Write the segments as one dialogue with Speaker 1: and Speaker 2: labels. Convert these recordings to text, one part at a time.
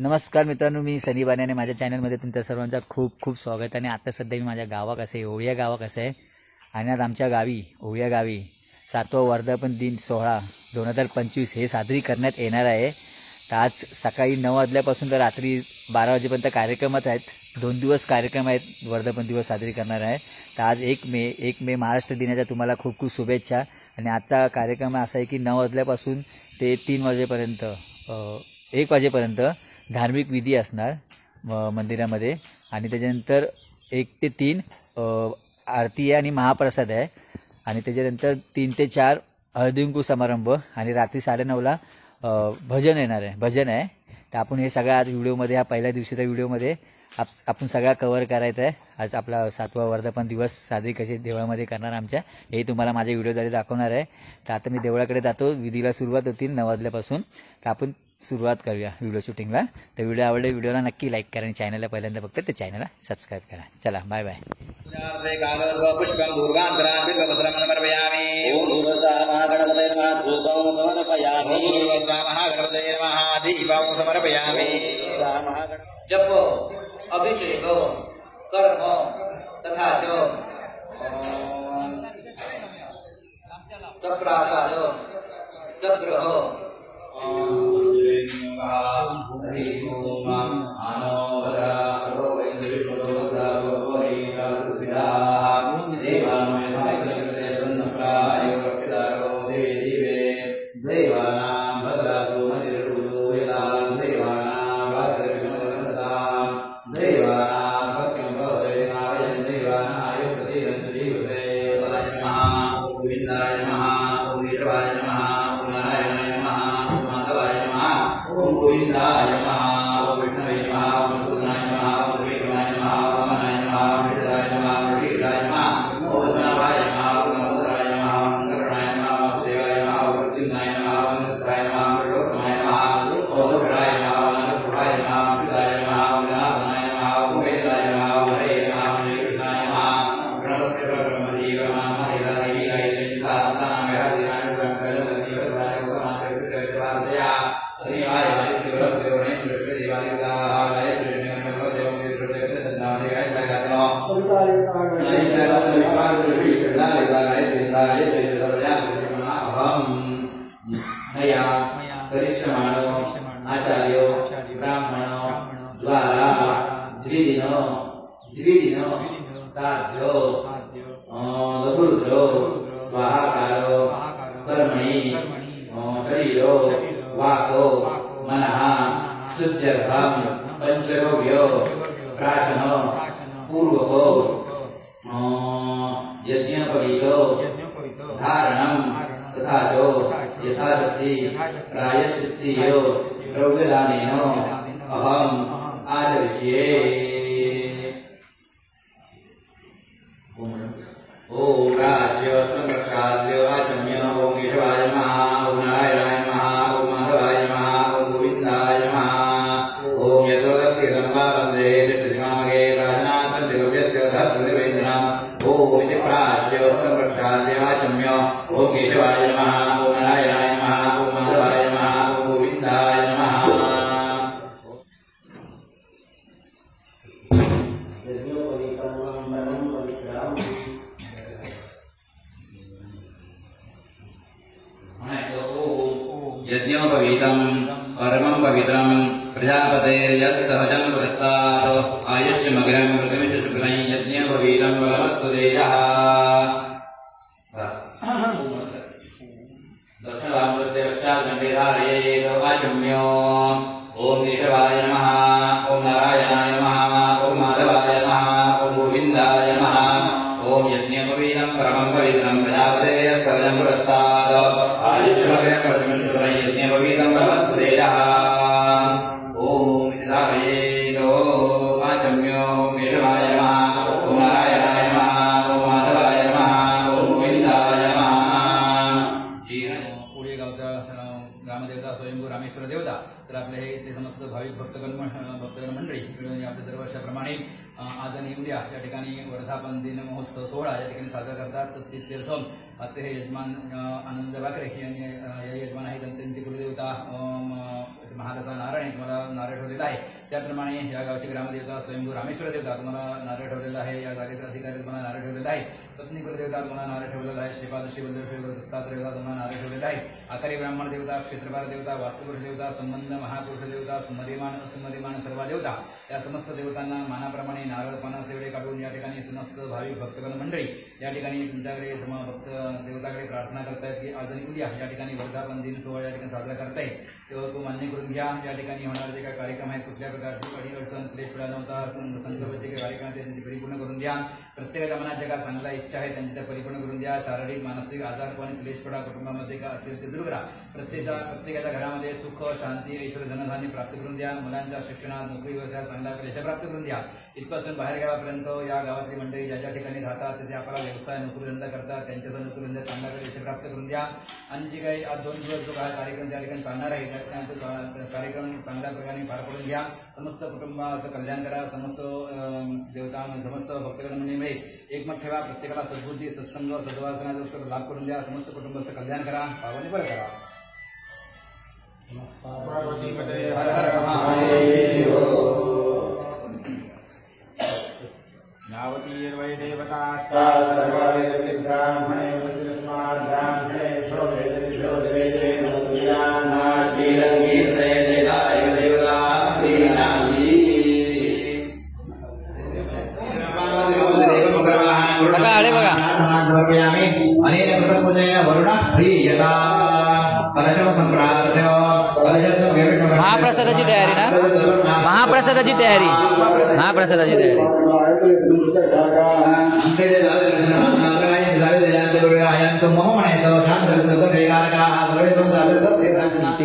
Speaker 1: नमस्कार मित्रांनो, मी सनी बाने आणि माझ्या चॅनलमध्ये तुमच्या सर्वांचं खूप खूप स्वागत. आणि आता सध्या मी माझ्या गावात आहे, ओविया गावात आहे. आणि आज आमच्या गावी ओविया गावी 7वा वर्धापन दिन सोहळा 2025 हे साजरी करण्यात येणार आहे. तर आज सकाळी 9 वाजल्यापासून तर रात्री 12 वाजेपर्यंत कार्यक्रमात आहेत. 2 दिवस कार्यक्रम आहेत, वर्धापन दिवस साजरी करणार आहे. तर आज 1 मे महाराष्ट्र दिनाच्या तुम्हाला खूप खूप शुभेच्छा. आणि आजचा कार्यक्रम असा आहे की 9 वाजल्यापासून ते 3 वाजेपर्यंत 1 वाजेपर्यंत धार्मिक विधी असणार मंदिरामध्ये. आणि त्याच्यानंतर 1 ते 3 आरती आहे आणि महाप्रसाद आहे. आणि त्याच्यानंतर 3 ते 4 हळदीकुंकू समारंभ. आणि रात्री 9:30ला भजन येणार आहे, भजन आहे. तर आपण हे सगळं आज व्हिडिओमध्ये, हा पहिल्या दिवशीच्या व्हिडिओमध्ये आपण सगळा कव्हर करायचं आहे. आज आपला 7वा वर्धापन दिवस साजरी कशी देवळामध्ये करणार आमच्या, हे तुम्हाला माझ्या व्हिडिओद्वारे दाखवणार आहे. तर आता मी देवळाकडे जातो, विधीला सुरुवात होतील 9 वाजल्यापासून. तर आपण सुरुवात करूया व्हिडिओ शूटिंगला. तर व्हिडिओ आवडले व्हिडिओला नक्की लाईक करा आणि चॅनलला पहिल्यांदा बघता तर चॅनलला सबस्क्राईब करा. चला, बाय बाय.
Speaker 2: पुष्पं दूर्वान्तरान् बिल्वपत्रं समर्पयामि.
Speaker 3: ओम नमः गणपतये नमः धूपं समर्पयामि.
Speaker 2: ओम नमः गणपतये नमः दीपं समर्पयामि.
Speaker 4: जप अभिषेक कर्म तथा च सप्रासाद सग्रह
Speaker 2: आचार्यो ब्राह्मणो द्वारा द्विदिनो साध्यो लघुरुद्रो स्वाहाकारो कर्मणि शरीरो वाको मनः शुद्ध्यर्थं पंचगव्यो प्राशनो पूर्वको यज्ञोपवीतो धारणं तथा चो यथाशक्ति प्रायश्चित्तियो द्रव्यदानेनो अहम् आचरिष्ये. ओम राश्योस्मप्रसाद्यो आचम्यो ओम केशवाय नमः ओम नारायणाय नमः ओम माधवाय नमः ओम गोविन्दाय नमः ओम यद्रोगस्थितं वा वन्दे दृष्टिमामगे प्राजनाथं दिव्यस्य धर्मनिवेदनम् ओम इति राश्योस्मप्रसाद्यो आचम्यो ओम केशवाय नमः ओम नारायणाय नमः ओम माधवाय नमः ओम गोविन्दाय नमः. यज्ञोपवीतं परमं पवित्रं प्रजापतेर्यत्सहजं पुरस्तात् आयुष्यमग्रं पृथिवीं शुक्लं यज्ञोपवीतं परमस्तु देयः. दक्षिणवामदेवश्चादण्डेधारयेत् आचम्यो ओम केशवाय नमः ओम नारायणाय नमः ओम माधवाय नमः ओम गोविन्दाय नमः ओम यज्ञोपवीतं परमं पवित्रं प्रजापतेर्यत्सहजं पुरस्तात् आयुष्यमग्रं पृथिवीं शुक्लं यज्ञोपवीतं परमस्तु देयः. ओम धारयेत् आचम्यो केशवाय नमः ओम नारायणाय नमः ओम माधवाय नमः ओम गोविन्दाय नमः.
Speaker 4: पुढे गावचा ग्रामदेवता स्वयंभू रामेश्वर देवता. तर आपले हे समस्त भाविक भक्तगण मंडळी आपल्या दरवर्षाप्रमाणे आज आणि उद्या या ठिकाणी वर्धापन दिन महोत्सव सोहळा या ठिकाणी साजरा करतात. तीर्थम आजचे हे यजमान आनंद वाकरे यांनी या यजमान आहेत. त्यांची कुलदेवता महादासा नारायण तुम्हाला नारळ ठेवलेला आहे. त्याप्रमाणे या गावचे ग्रामदेवता स्वयंभू रामेश्वर देवता तुम्हाला नारळ ठेवलेला आहे. या जागेचे अधिकारी तुम्हाला नारळ ठेवलेला आहे. पत्नी देवता तुम्हाला नारळ ठेवलेला आहे. श्रीपाद शिवदेव दत्तात्रय देवता तुम्हाला नारळ ठेवलेला आहे. आकारी ब्राह्मण देवता, क्षेत्रपाल देवता, वास्तुपुरुष देवता, संबंध महापुरुष देवता, सुमदिमान सर्व देवता या समस्त देवतांना मानाप्रमाणे नारळ पानं तेवढे काढून या ठिकाणी समस्त भाविक भक्तगण मंडळी या ठिकाणी तुमच्याकडे भक्त देवताकडे प्रार्थना करतायत की आज आणि उद्या या ठिकाणी वर्धापन दिन सोहळा या ठिकाणी साजरा करताय. तेव्हा तो मान्य करून घ्या. या ठिकाणी होणारे जे काही कार्यक्रम आहेत कुठल्या प्रकारची अडी अडचण क्लेश पडा नव्हता संकल्प जे काही कार्यक्रम आहेत त्यांची परिपूर्ण करून द्या. प्रत्येकाच्या मनात ज्या काही चांगल्या इच्छा आहेत त्यांची त्या परिपूर्ण करून द्या. शारीरिक मानसिक आजारपण क्लेशपडा कुटुंबामध्ये का असेल ते दूर करा. प्रत्येकाच्या घरामध्ये सुख शांती ऐश्वर्य धनधान्य प्राप्त करून द्या. मुलांच्या शिक्षणात नोकरी व्यवसायात चांगला यश प्राप्त करून द्या. इथपासून बाहेर गावापर्यंत या गावातली मंडळी ज्या ज्या ठिकाणी राहतात तिथे आपला व्यवसाय नोकरीधंदा करतात त्यांच्याचा नोकरीधंदा चांगला यश प्राप्त करून द्या. आणि जे काही आज 2 दिवस जो काही कार्यक्रम त्या ठिकाणी चालणार आहे त्या कार्यक्रम चांगल्या प्रकारे पार पडून घ्या. समस्त कुटुंबाचं कल्याण करा. समस्त देवता समस्त भक्तगण मंडळीमध्ये एकमत ठेवा. प्रत्येकाला सद्बुद्धी सत्संग सद्वासनाचा लाभ करून द्या. समस्त कुटुंबाचं कल्याण करा. पावने बरं करा.
Speaker 1: महाप्रसादाची तयारी ना, महाप्रसादाची तयारी.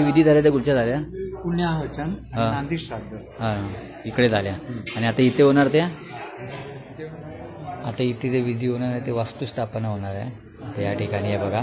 Speaker 1: विधी झाल्या त्या कुठच्या झाल्या?
Speaker 5: पुण्यावचन नांदी श्राद्ध.
Speaker 1: हा इकडे झाल्या. आणि आता इथे होणार त्या, आता इथे जे विधी होणार आहे ते वास्तुस्थापना होणार आहे. आता या ठिकाणी आहे बघा.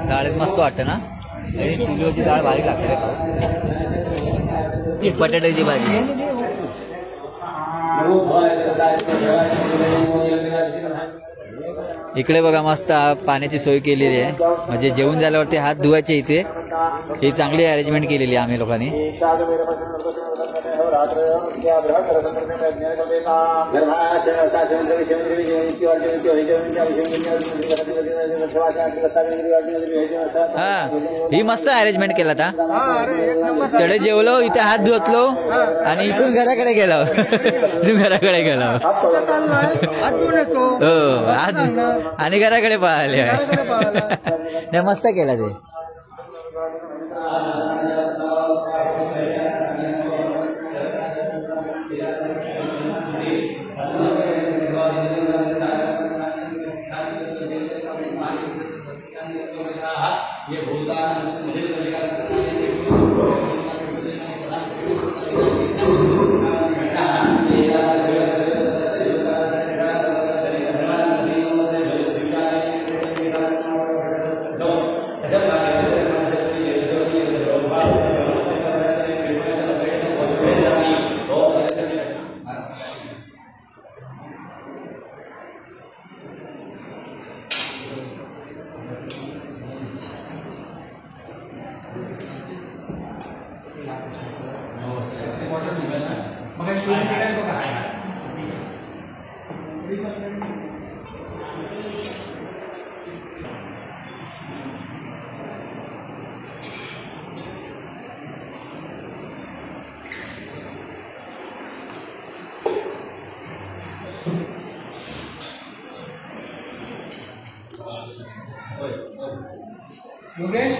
Speaker 1: डाळीत मस्त वाटतं ना. आणि चुलीवरची डाळ भारी लागते रे. बटाट्याची भाजी. इकडे बघा मस्त पाण्याची सोय केलेली आहे. म्हणजे जेवण झाल्यावरती हात धुवायचे इथे. ही चांगली अरेंजमेंट केलेली आहे आम्ही लोकांनी. हा ही मस्त अरेंजमेंट केला था. तडे जेवलो इथे हात धुतलो आणि इथून घराकडे गेलो. इथून घराकडे गेलो. हो हात आणि घराकडे पाहिले. नाही मस्त केला ते.
Speaker 4: योगेश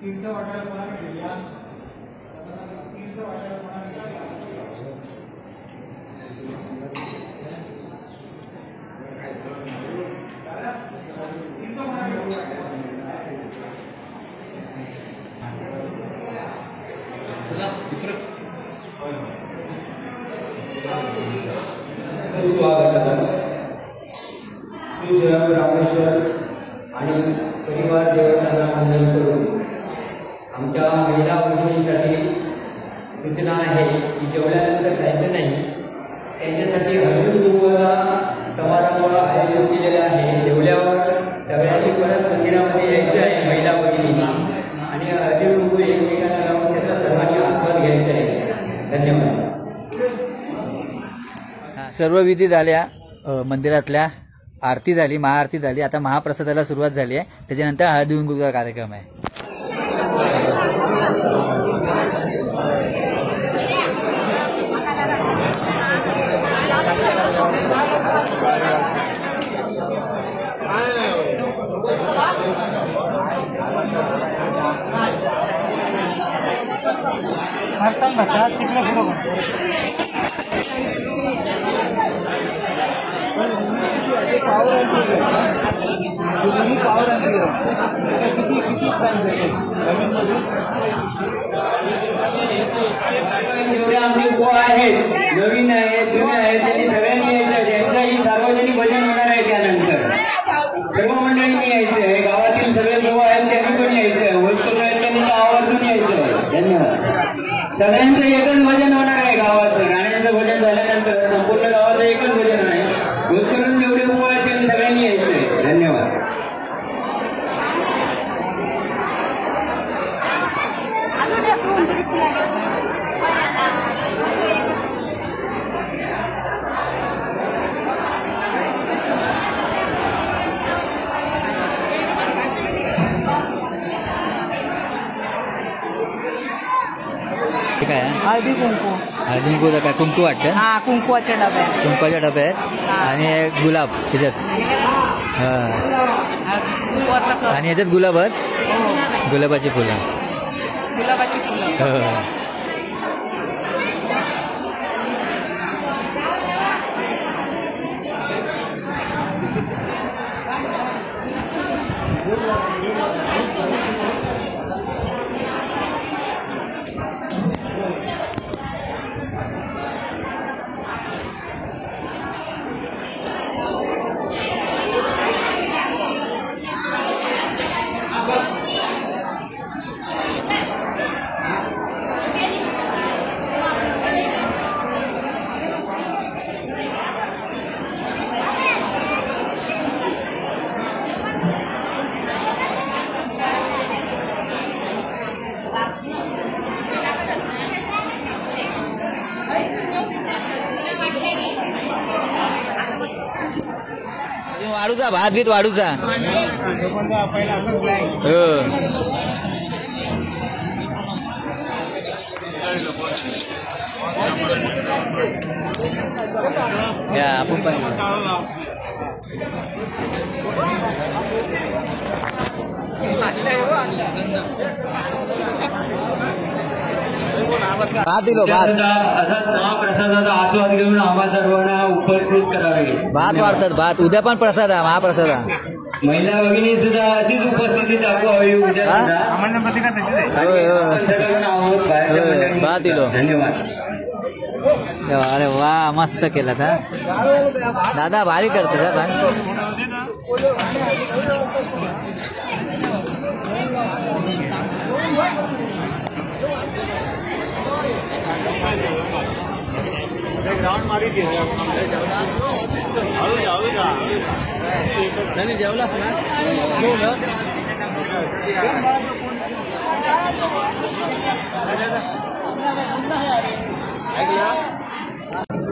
Speaker 6: सुस्वागत श्री स्वयं रामेश्वर आणि परिवार देवतांना वंदन करून आमच्या महिला भगिनींसाठी सूचना आहे की जेवल्यानंतर जायचं नाही. त्यांच्यासाठी हळदी कुंकवाचा समारंभ आयोजित केलेला आहे. जेवल्यावर सगळ्यांनी परत मंदिरामध्ये यायचं आहे महिला भगिनींनी आणि हळदी कुंकू एकमेकांना लावून त्याचा सर्वांनी आस्वाद घ्यायचा आहे. धन्यवाद.
Speaker 1: सर्व विधी झाल्या. मंदिरातल्या आरती झाली, महाआरती झाली. आता महाप्रसादाला सुरुवात झाली आहे. त्याच्यानंतर हळदी कुंकूचा कार्यक्रम आहे.
Speaker 6: जेवढे आमचे उपवा आहेत, नवीन आहेत, जुने आहेत, त्यांनी सगळ्यांनी यायचं. ज्यांचाही सार्वजनिक भजन होणार आहे त्यानंतर सर्व मंडळींनी यायचं आहे. गावातील सगळे उपवा आहेत त्यांनी पण यायचं. वैष्णव आहेत त्यांनी तर आवर्जून यायचं. धन्यवाद. सगळ्यांचं एकच भजन होणार आहे गावाचं. राण्यांचं भजन झाल्यानंतर संपूर्ण गावाचं एकच भजन आहे. करून जेवढे उपवा आहेत त्यांनी सगळ्यांनी यायचं आहे. धन्यवाद.
Speaker 1: काय
Speaker 7: हळदी कुंकू.
Speaker 1: हळदी कुंकूचा काय कुंकू वाटतं.
Speaker 7: हा कुंकवाच्या डब्यात.
Speaker 1: कुंकवाचे डबे आहेत आणि गुलाब ह्याच्यात. हा
Speaker 7: कुंकवाचा कप.
Speaker 1: आणि ह्याच्यात गुलाब आहेत. गुलाबाची फुलं.
Speaker 7: गुलाबाची फुलं.
Speaker 1: हो. वाढूचा भात बीत वाढूचा. हो. या आपण पण भात दिलो. भात
Speaker 6: असाच महाप्रसादाचा आस्वाद घेऊन आम्हा सर्वांना उपस्थित करावे.
Speaker 1: भात वाढतात. भात उद्या पण प्रसाद आहे. महाप्रसाद आहे.
Speaker 6: महिला भगिनी सुद्धा अशीच उपस्थिती दाखवावी उद्या सुद्धा.
Speaker 1: होय, होय.
Speaker 6: आपण सगळेजण आहोत बाहेरच्या
Speaker 1: होय,
Speaker 6: मंडळी.
Speaker 1: भात दिलो.
Speaker 6: धन्यवाद.
Speaker 1: अरे वा मस्त केला था दादा. भारी करते का भारी.
Speaker 3: ग्राउंड मारी जेवला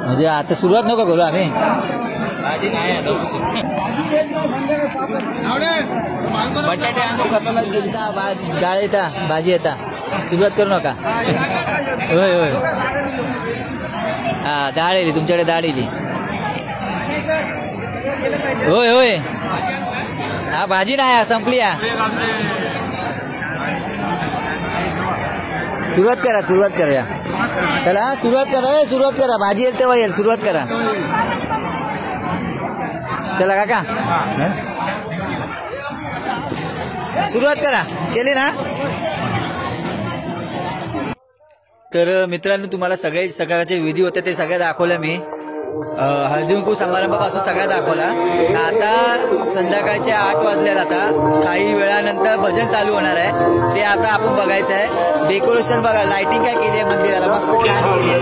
Speaker 1: म्हणजे आता सुरुवात नको करू आम्ही. बटाटे आणतो डाळ येता भाजी येता. सुरुवात करू नका. होय होय. हा डाळ येली तुमच्याकडे. डाळ येली. होय होय. हा भाजी नाही संपली. सुरुवात करूया. चला सुरुवात करा. भाजी येईल तेव्हा येईल. सुरुवात करा. चला काका सुरुवात करा. केली ना. तर मित्रांनो तुम्हाला सगळे सकाळचे विधी होते ते सगळे दाखवले मी. हळदी कुंकू समारंभापासून सगळ्या दाखवला. आता संध्याकाळचे 8 वाजल्यात. आता काही वेळानंतर भजन चालू होणार आहे. ते आता आपण बघायचं आहे. डेकोरेशन बघा, लाइटिंग काय केली आहे मंदिराला, मस्त छान केली आहे.